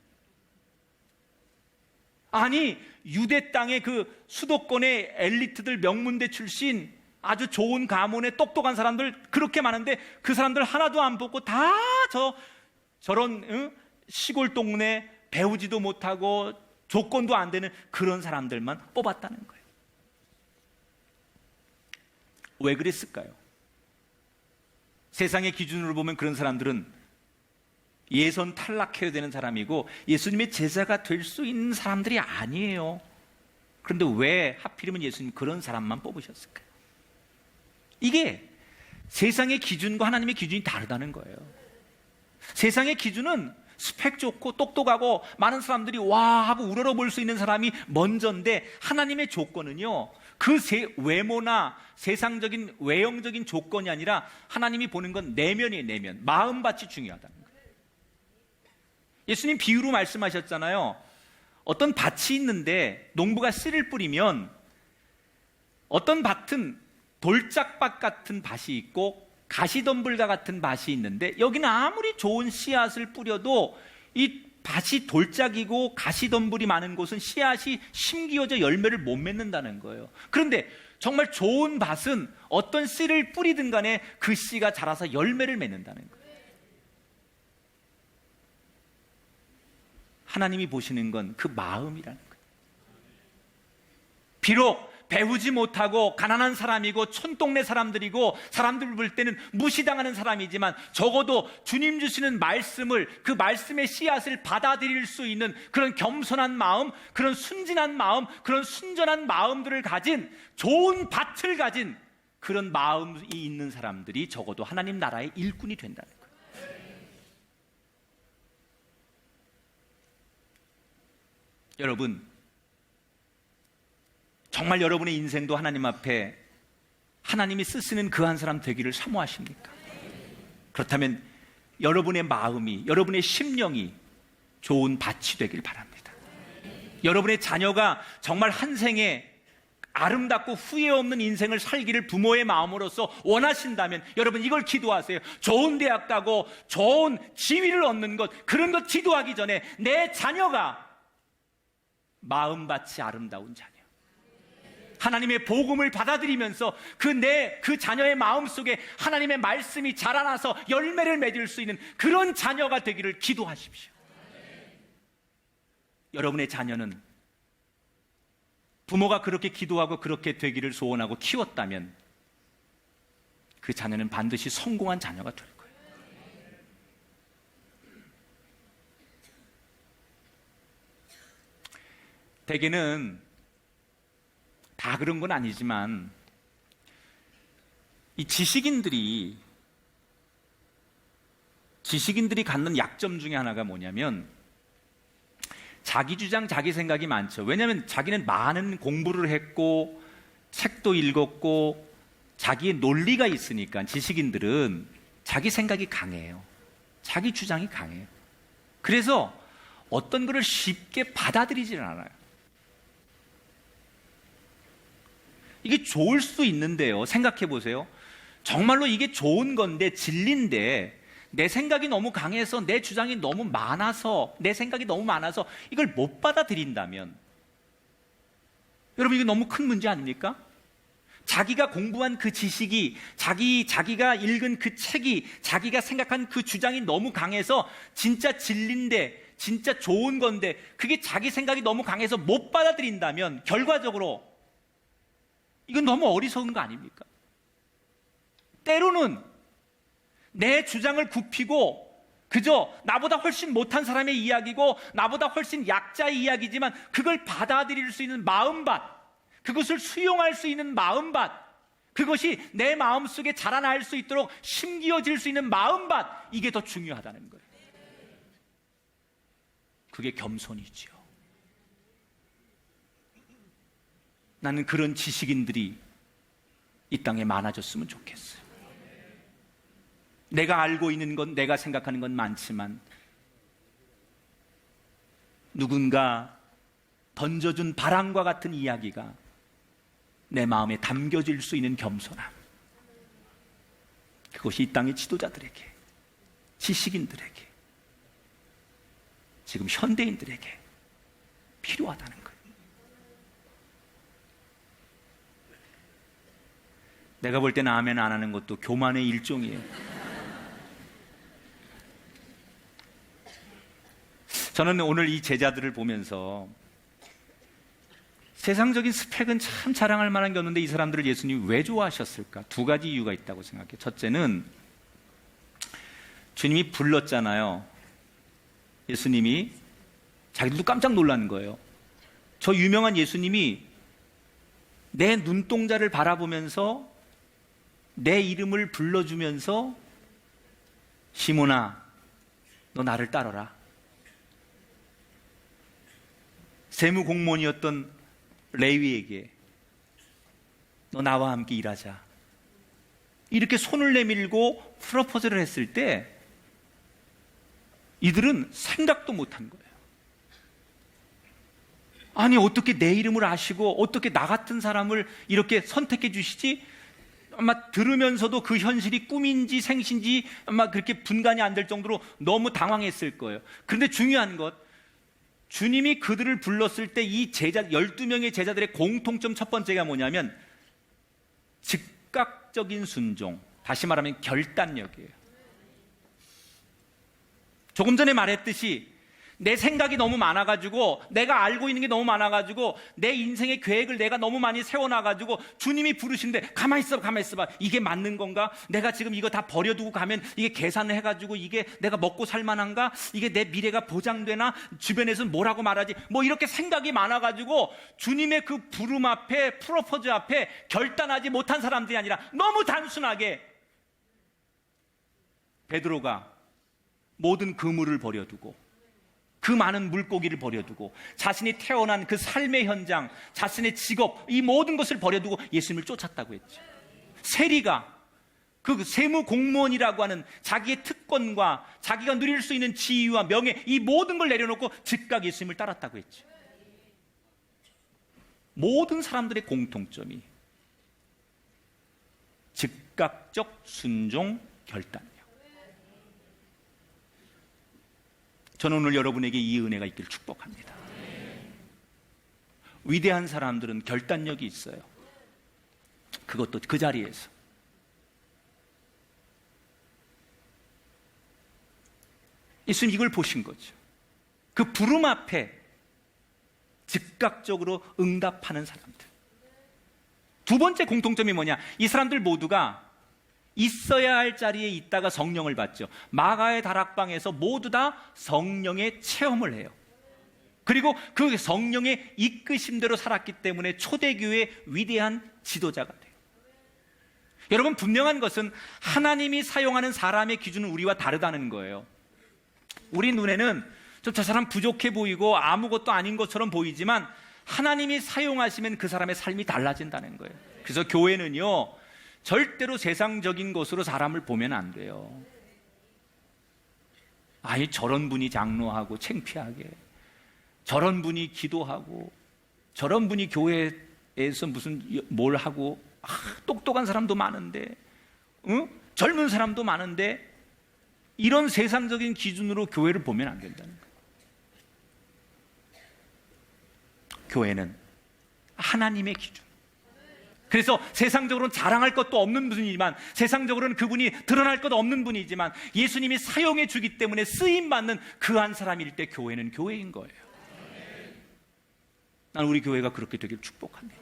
Speaker 4: 아니, 유대 땅의 그 수도권의 엘리트들, 명문대 출신, 아주 좋은 가문의 똑똑한 사람들 그렇게 많은데 그 사람들 하나도 안 뽑고 다 저런 시골 동네, 배우지도 못하고 조건도 안 되는 그런 사람들만 뽑았다는 거예요. 왜 그랬을까요? 세상의 기준으로 보면 그런 사람들은 예선 탈락해야 되는 사람이고 예수님의 제자가 될 수 있는 사람들이 아니에요. 그런데 왜 하필이면 예수님 그런 사람만 뽑으셨을까요? 이게 세상의 기준과 하나님의 기준이 다르다는 거예요. 세상의 기준은 스펙 좋고 똑똑하고 많은 사람들이 와 하고 우러러볼 수 있는 사람이 먼저인데 하나님의 조건은요, 그 외모나 세상적인 외형적인 조건이 아니라 하나님이 보는 건 내면이에요. 내면, 마음밭이 중요하다는 거예요. 예수님 비유로 말씀하셨잖아요. 어떤 밭이 있는데 농부가 씨를 뿌리면 어떤 밭은 돌짝밭 같은 밭이 있고 가시덤불과 같은 밭이 있는데 여기는 아무리 좋은 씨앗을 뿌려도 이 밭이 돌짝이고 가시덤불이 많은 곳은 씨앗이 심기어져 열매를 못 맺는다는 거예요. 그런데 정말 좋은 밭은 어떤 씨를 뿌리든 간에 그 씨가 자라서 열매를 맺는다는 거예요. 하나님이 보시는 건 그 마음이라는 거예요. 비록 배우지 못하고 가난한 사람이고 촌동네 사람들이고 사람들 볼 때는 무시당하는 사람이지만 적어도 주님 주시는 말씀을, 그 말씀의 씨앗을 받아들일 수 있는 그런 겸손한 마음, 그런 순진한 마음, 그런 순전한 마음들을 가진, 좋은 밭을 가진 그런 마음이 있는 사람들이 적어도 하나님 나라의 일꾼이 된다는 거예요. 여러분, 정말 여러분의 인생도 하나님 앞에 하나님이 쓰시는 그 한 사람 되기를 사모하십니까? 그렇다면 여러분의 마음이, 여러분의 심령이 좋은 밭이 되길 바랍니다. 여러분의 자녀가 정말 한 생에 아름답고 후회 없는 인생을 살기를 부모의 마음으로서 원하신다면 여러분 이걸 기도하세요. 좋은 대학 가고 좋은 지위를 얻는 것, 그런 것 기도하기 전에 내 자녀가 마음밭이 아름다운 자녀, 하나님의 복음을 받아들이면서 그 자녀의 마음 속에 하나님의 말씀이 자라나서 열매를 맺을 수 있는 그런 자녀가 되기를 기도하십시오. 여러분의 자녀는 부모가 그렇게 기도하고 그렇게 되기를 소원하고 키웠다면 그 자녀는 반드시 성공한 자녀가 될 거예요. 대개는 다 그런 건 아니지만 이 지식인들이 갖는 약점 중에 하나가 뭐냐면 자기 주장, 자기 생각이 많죠. 왜냐하면 자기는 많은 공부를 했고 책도 읽었고 자기의 논리가 있으니까. 지식인들은 자기 생각이 강해요. 자기 주장이 강해요. 그래서 어떤 것을 쉽게 받아들이지는 않아요. 이게 좋을 수 있는데요, 생각해 보세요. 정말로 이게 좋은 건데, 진리인데 내 생각이 너무 강해서, 내 주장이 너무 많아서, 내 생각이 너무 많아서 이걸 못 받아들인다면 여러분 이게 너무 큰 문제 아닙니까? 자기가 공부한 그 지식이, 자기가 읽은 그 책이, 자기가 생각한 그 주장이 너무 강해서 진짜 진리인데, 진짜 좋은 건데 그게 자기 생각이 너무 강해서 못 받아들인다면 결과적으로 이건 너무 어리석은 거 아닙니까? 때로는 내 주장을 굽히고 그저 나보다 훨씬 못한 사람의 이야기고 나보다 훨씬 약자의 이야기지만 그걸 받아들일 수 있는 마음밭, 그것을 수용할 수 있는 마음밭, 그것이 내 마음속에 자라날 수 있도록 심기어질 수 있는 마음밭, 이게 더 중요하다는 거예요. 그게 겸손이지요. 나는 그런 지식인들이 이 땅에 많아졌으면 좋겠어요. 내가 알고 있는 건, 내가 생각하는 건 많지만 누군가 던져준 바람과 같은 이야기가 내 마음에 담겨질 수 있는 겸손함, 그것이 이 땅의 지도자들에게, 지식인들에게, 지금 현대인들에게 필요하다는 거예요. 내가 볼 때는 아멘 안 하는 것도 교만의 일종이에요. 저는 오늘 이 제자들을 보면서 세상적인 스펙은 참 자랑할 만한 게 없는데 이 사람들을 예수님이 왜 좋아하셨을까? 두 가지 이유가 있다고 생각해요. 첫째는 주님이 불렀잖아요. 예수님이 자기들도 깜짝 놀라는 거예요. 저 유명한 예수님이 내 눈동자를 바라보면서 내 이름을 불러주면서 시몬아, 너 나를 따르라. 세무 공무원이었던 레위에게 너 나와 함께 일하자. 이렇게 손을 내밀고 프로포즈를 했을 때 이들은 생각도 못한 거예요. 아니 어떻게 내 이름을 아시고 어떻게 나 같은 사람을 이렇게 선택해 주시지? 아마 들으면서도 그 현실이 꿈인지 생신지 아마 그렇게 분간이 안 될 정도로 너무 당황했을 거예요. 그런데 중요한 것, 주님이 그들을 불렀을 때 이 제자 12명의 제자들의 공통점 첫 번째가 뭐냐면 즉각적인 순종, 다시 말하면 결단력이에요. 조금 전에 말했듯이 내 생각이 너무 많아가지고 내가 알고 있는 게 너무 많아가지고 내 인생의 계획을 내가 너무 많이 세워놔가지고 주님이 부르시는데 가만히 있어봐. 이게 맞는 건가? 내가 지금 이거 다 버려두고 가면 이게 계산을 해가지고 이게 내가 먹고 살만한가? 이게 내 미래가 보장되나? 주변에서는 뭐라고 말하지? 뭐 이렇게 생각이 많아가지고 주님의 그 부름 앞에, 프로포즈 앞에 결단하지 못한 사람들이 아니라 너무 단순하게 베드로가 모든 그물을 버려두고 그 많은 물고기를 버려두고 자신이 태어난 그 삶의 현장, 자신의 직업, 이 모든 것을 버려두고 예수님을 쫓았다고 했죠. 세리가 그 세무 공무원이라고 하는 자기의 특권과 자기가 누릴 수 있는 지위와 명예, 이 모든 걸 내려놓고 즉각 예수님을 따랐다고 했죠. 모든 사람들의 공통점이 즉각적 순종 결단이에요. 저는 오늘 여러분에게 이 은혜가 있기를 축복합니다. 위대한 사람들은 결단력이 있어요. 그것도 그 자리에서. 예수님 이걸 보신 거죠. 그 부름 앞에 즉각적으로 응답하는 사람들. 두 번째 공통점이 뭐냐? 이 사람들 모두가 있어야 할 자리에 있다가 성령을 받죠. 마가의 다락방에서 모두 다 성령의 체험을 해요. 그리고 그 성령의 이끄심대로 살았기 때문에 초대교회의 위대한 지도자가 돼요. 여러분, 분명한 것은 하나님이 사용하는 사람의 기준은 우리와 다르다는 거예요. 우리 눈에는 좀 저 사람 부족해 보이고 아무것도 아닌 것처럼 보이지만 하나님이 사용하시면 그 사람의 삶이 달라진다는 거예요. 그래서 교회는요, 절대로 세상적인 것으로 사람을 보면 안 돼요. 아니 저런 분이 장로하고 창피하게, 저런 분이 기도하고, 저런 분이 교회에서 무슨 뭘 하고, 똑똑한 사람도 많은데, 젊은 사람도 많은데, 이런 세상적인 기준으로 교회를 보면 안 된다는 거예요. 교회는 하나님의 기준. 그래서 세상적으로는 자랑할 것도 없는 분이지만, 세상적으로는 그분이 드러날 것 없는 분이지만 예수님이 사용해 주기 때문에 쓰임받는 그 한 사람일 때 교회는 교회인 거예요. 난 우리 교회가 그렇게 되길 축복합니다.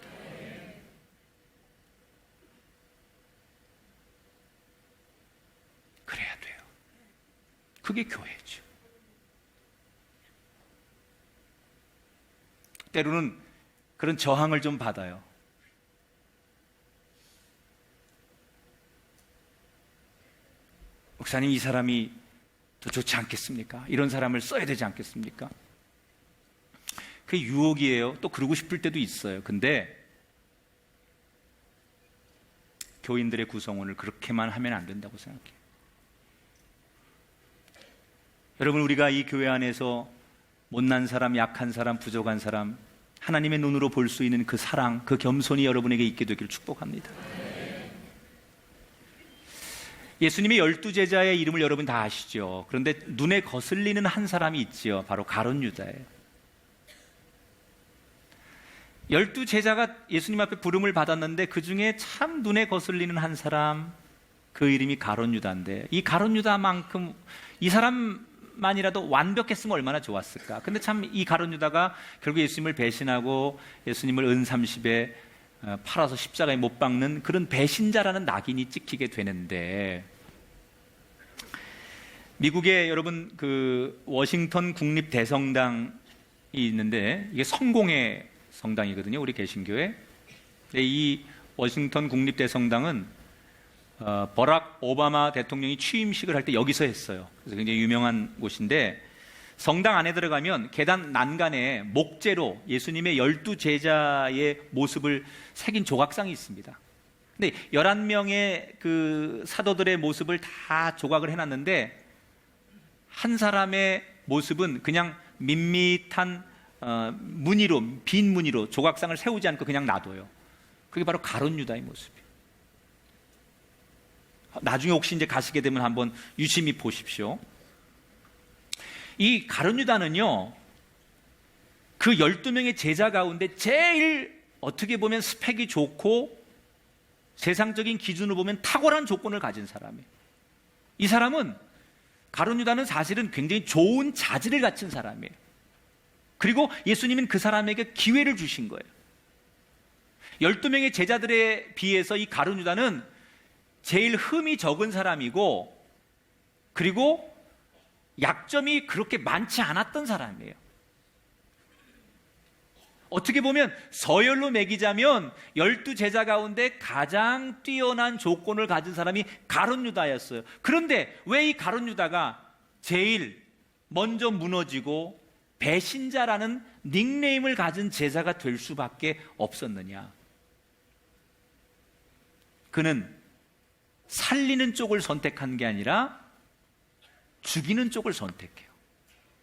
Speaker 4: 그래야 돼요. 그게 교회죠. 때로는 그런 저항을 좀 받아요. 목사님, 이 사람이 더 좋지 않겠습니까? 이런 사람을 써야 되지 않겠습니까? 그게 유혹이에요. 또 그러고 싶을 때도 있어요. 근데 교인들의 구성원을 그렇게만 하면 안 된다고 생각해요. 여러분, 우리가 이 교회 안에서 못난 사람, 약한 사람, 부족한 사람, 하나님의 눈으로 볼 수 있는 그 사랑, 그 겸손이 여러분에게 있게 되기를 축복합니다. 예수님의 12제자의 이름을 여러분 다 아시죠? 그런데 눈에 거슬리는 한 사람이 있지요. 바로 가룟 유다예요. 12제자가 예수님 앞에 부름을 받았는데 그 중에 참 눈에 거슬리는 한 사람, 그 이름이 가룟 유다인데, 이 가룟 유다만큼 이 사람만이라도 완벽했으면 얼마나 좋았을까. 근데 참 이 가룟 유다가 결국 예수님을 배신하고 예수님을 은30에 팔아서 십자가에 못 박는 그런 배신자라는 낙인이 찍히게 되는데, 미국에 여러분 그 워싱턴 국립 대성당이 있는데 이게 성공의 성당이거든요. 우리 개신교회. 이 워싱턴 국립 대성당은 버락 오바마 대통령이 취임식을 할 때 여기서 했어요. 그래서 굉장히 유명한 곳인데, 성당 안에 들어가면 계단 난간에 목재로 예수님의 12제자의 모습을 새긴 조각상이 있습니다. 근데 11명의 그 사도들의 모습을 다 조각을 해놨는데, 한 사람의 모습은 그냥 밋밋한 무늬로, 빈 무늬로 조각상을 세우지 않고 그냥 놔둬요. 그게 바로 가룟 유다의 모습이에요. 나중에 혹시 이제 가시게 되면 한번 유심히 보십시오. 이 가룟 유다는요, 그 12명의 제자 가운데 제일 어떻게 보면 스펙이 좋고 세상적인 기준으로 보면 탁월한 조건을 가진 사람이에요. 이 사람은, 가룟 유다는 사실은 굉장히 좋은 자질을 갖춘 사람이에요. 그리고 예수님은 그 사람에게 기회를 주신 거예요. 12명의 제자들에 비해서 이 가룟 유다는 제일 흠이 적은 사람이고, 그리고 약점이 그렇게 많지 않았던 사람이에요. 어떻게 보면 서열로 매기자면 12제자 가운데 가장 뛰어난 조건을 가진 사람이 가룟 유다였어요. 그런데 왜 이 가룟 유다가 제일 먼저 무너지고 배신자라는 닉네임을 가진 제자가 될 수밖에 없었느냐? 그는 살리는 쪽을 선택한 게 아니라 죽이는 쪽을 선택해요.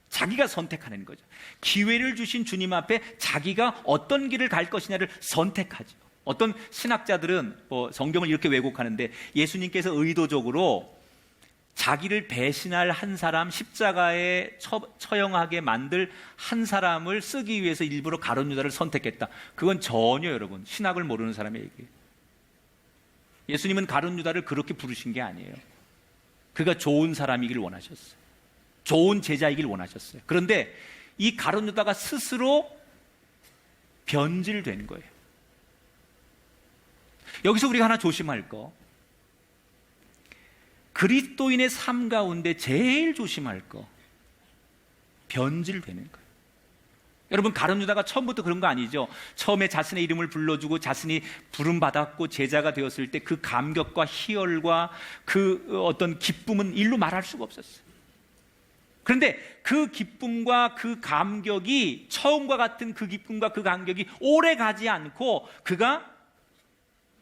Speaker 4: 자기가 선택하는 거죠. 기회를 주신 주님 앞에 자기가 어떤 길을 갈 것이냐를 선택하죠. 어떤 신학자들은 성경을 이렇게 왜곡하는데, 예수님께서 의도적으로 자기를 배신할 한 사람, 십자가에 처형하게 만들 한 사람을 쓰기 위해서 일부러 가룟 유다를 선택했다. 그건 전혀 여러분 신학을 모르는 사람의 얘기예요. 예수님은 가룟 유다를 그렇게 부르신 게 아니에요. 그가 좋은 사람이길 원하셨어요. 좋은 제자이길 원하셨어요. 그런데 이 가룟 유다가 스스로 변질된 거예요. 여기서 우리가 하나 조심할 거, 그리스도인의 삶 가운데 제일 조심할 거, 변질되는 거예요. 여러분, 가룟 유다가 처음부터 그런 거 아니죠? 처음에 자신의 이름을 불러주고 자신이 부름받았고 제자가 되었을 때 그 감격과 희열과 그 어떤 기쁨은 일로 말할 수가 없었어요. 그런데 그 기쁨과 그 감격이, 처음과 같은 그 기쁨과 그 감격이 오래 가지 않고 그가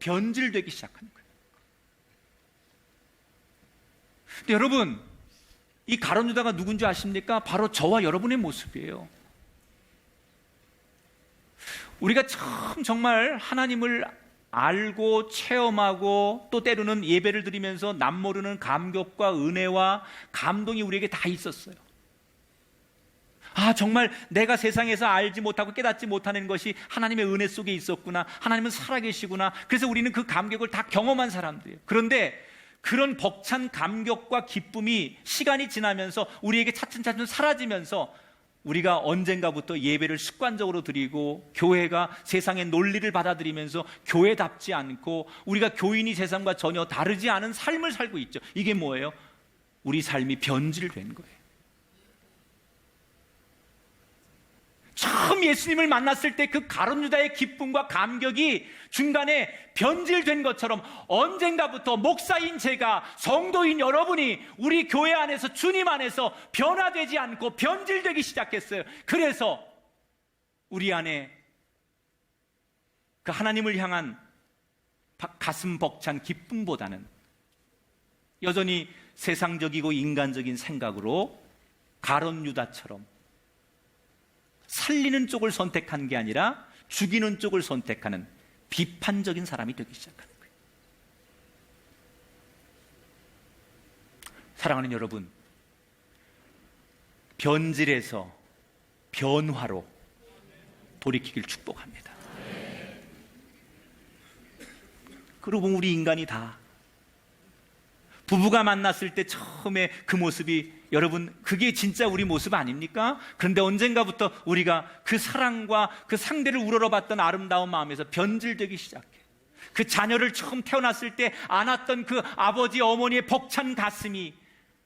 Speaker 4: 변질되기 시작하는 거예요. 근데 여러분, 이 가룟 유다가 누군지 아십니까? 바로 저와 여러분의 모습이에요. 우리가 참 정말 하나님을 알고 체험하고 또 때로는 예배를 드리면서 남모르는 감격과 은혜와 감동이 우리에게 다 있었어요. 정말 내가 세상에서 알지 못하고 깨닫지 못하는 것이 하나님의 은혜 속에 있었구나, 하나님은 살아계시구나. 그래서 우리는 그 감격을 다 경험한 사람들이에요. 그런데 그런 벅찬 감격과 기쁨이 시간이 지나면서 우리에게 차츰차츰 사라지면서 우리가 언젠가부터 예배를 습관적으로 드리고 교회가 세상의 논리를 받아들이면서 교회답지 않고 우리가 교인이 세상과 전혀 다르지 않은 삶을 살고 있죠. 이게 뭐예요? 우리 삶이 변질된 거예요. 처음 예수님을 만났을 때 그 가룟 유다의 기쁨과 감격이 중간에 변질된 것처럼 언젠가부터 목사인 제가, 성도인 여러분이 우리 교회 안에서, 주님 안에서 변화되지 않고 변질되기 시작했어요. 그래서 우리 안에 그 하나님을 향한 가슴 벅찬 기쁨보다는 여전히 세상적이고 인간적인 생각으로 가룟 유다처럼 살리는 쪽을 선택한 게 아니라 죽이는 쪽을 선택하는 비판적인 사람이 되기 시작하는 거예요. 사랑하는 여러분, 변질에서 변화로 돌이키길 축복합니다. 그리고 우리 인간이 다 부부가 만났을 때 처음에 그 모습이, 여러분, 그게 진짜 우리 모습 아닙니까? 그런데 언젠가부터 우리가 그 사랑과 그 상대를 우러러봤던 아름다운 마음에서 변질되기 시작해. 그 자녀를 처음 태어났을 때 안았던 그 아버지 어머니의 벅찬 가슴이,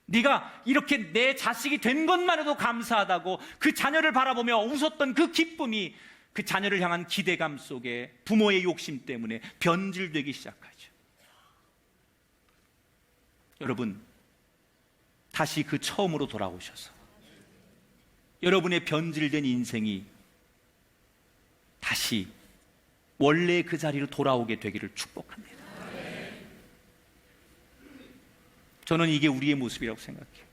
Speaker 4: 네가 이렇게 내 자식이 된 것만으로도 감사하다고 그 자녀를 바라보며 웃었던 그 기쁨이 그 자녀를 향한 기대감 속에 부모의 욕심 때문에 변질되기 시작하죠. 여러분, 다시 그 처음으로 돌아오셔서 여러분의 변질된 인생이 다시 원래 그 자리로 돌아오게 되기를 축복합니다. 저는 이게 우리의 모습이라고 생각해요.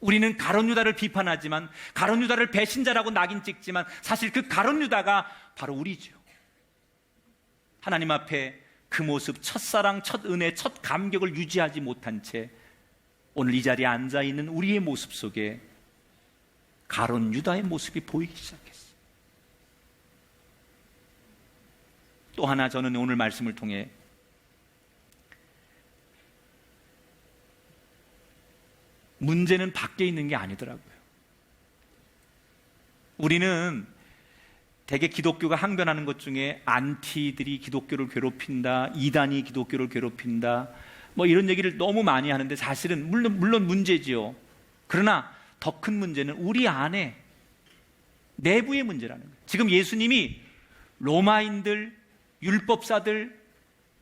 Speaker 4: 우리는 가룟 유다를 비판하지만, 가룟 유다를 배신자라고 낙인 찍지만 사실 그 가룟 유다가 바로 우리죠. 하나님 앞에 그 모습, 첫사랑, 첫 은혜, 첫 감격을 유지하지 못한 채 오늘 이 자리에 앉아있는 우리의 모습 속에 가룟 유다의 모습이 보이기 시작했어요. 또 하나 저는 오늘 말씀을 통해 문제는 밖에 있는 게 아니더라고요. 우리는 대개 기독교가 항변하는 것 중에 안티들이 기독교를 괴롭힌다, 이단이 기독교를 괴롭힌다, 뭐 이런 얘기를 너무 많이 하는데 사실은 물론 문제지요. 그러나 더 큰 문제는 우리 안에 내부의 문제라는 거예요. 지금 예수님이 로마인들, 율법사들,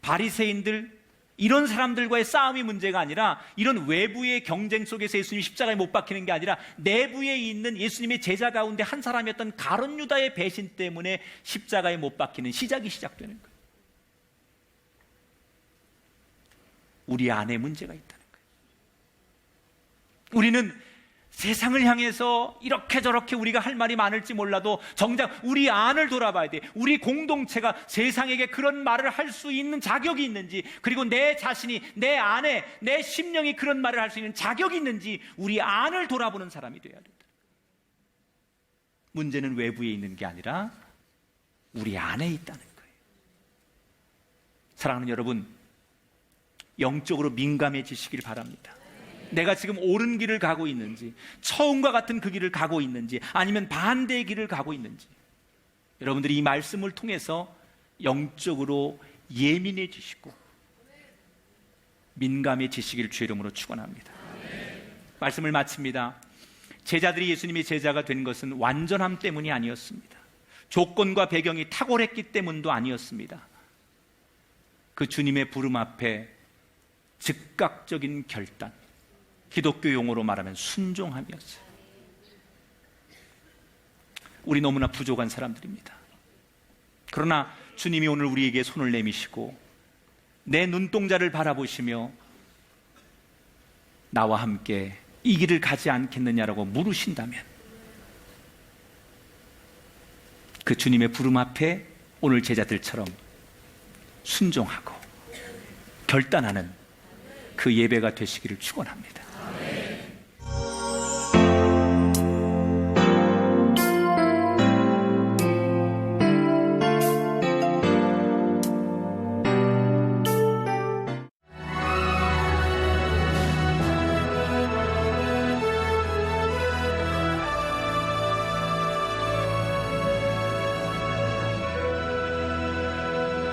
Speaker 4: 바리새인들 이런 사람들과의 싸움이 문제가 아니라, 이런 외부의 경쟁 속에서 예수님이 십자가에 못 박히는 게 아니라 내부에 있는 예수님의 제자 가운데 한 사람이었던 가룟 유다의 배신 때문에 십자가에 못 박히는 시작이 시작되는 거예요. 우리 안에 문제가 있다는 거예요. 우리는 세상을 향해서 이렇게 저렇게 우리가 할 말이 많을지 몰라도 정작 우리 안을 돌아봐야 돼. 우리 공동체가 세상에게 그런 말을 할 수 있는 자격이 있는지, 그리고 내 자신이, 내 안에 내 심령이 그런 말을 할 수 있는 자격이 있는지 우리 안을 돌아보는 사람이 돼야 된다. 문제는 외부에 있는 게 아니라 우리 안에 있다는 거예요. 사랑하는 여러분, 영적으로 민감해지시길 바랍니다. 내가 지금 옳은 길을 가고 있는지, 처음과 같은 그 길을 가고 있는지, 아니면 반대의 길을 가고 있는지, 여러분들이 이 말씀을 통해서 영적으로 예민해지시고 민감해지시길 주의 이름으로 축원합니다. 말씀을 마칩니다. 제자들이 예수님의 제자가 된 것은 완전함 때문이 아니었습니다. 조건과 배경이 탁월했기 때문도 아니었습니다. 그 주님의 부름 앞에 즉각적인 결단, 기독교 용어로 말하면 순종함이었어요. 우리 너무나 부족한 사람들입니다. 그러나 주님이 오늘 우리에게 손을 내미시고 내 눈동자를 바라보시며 나와 함께 이 길을 가지 않겠느냐라고 물으신다면, 그 주님의 부름 앞에 오늘 제자들처럼 순종하고 결단하는 그 예배가 되시기를 축원합니다.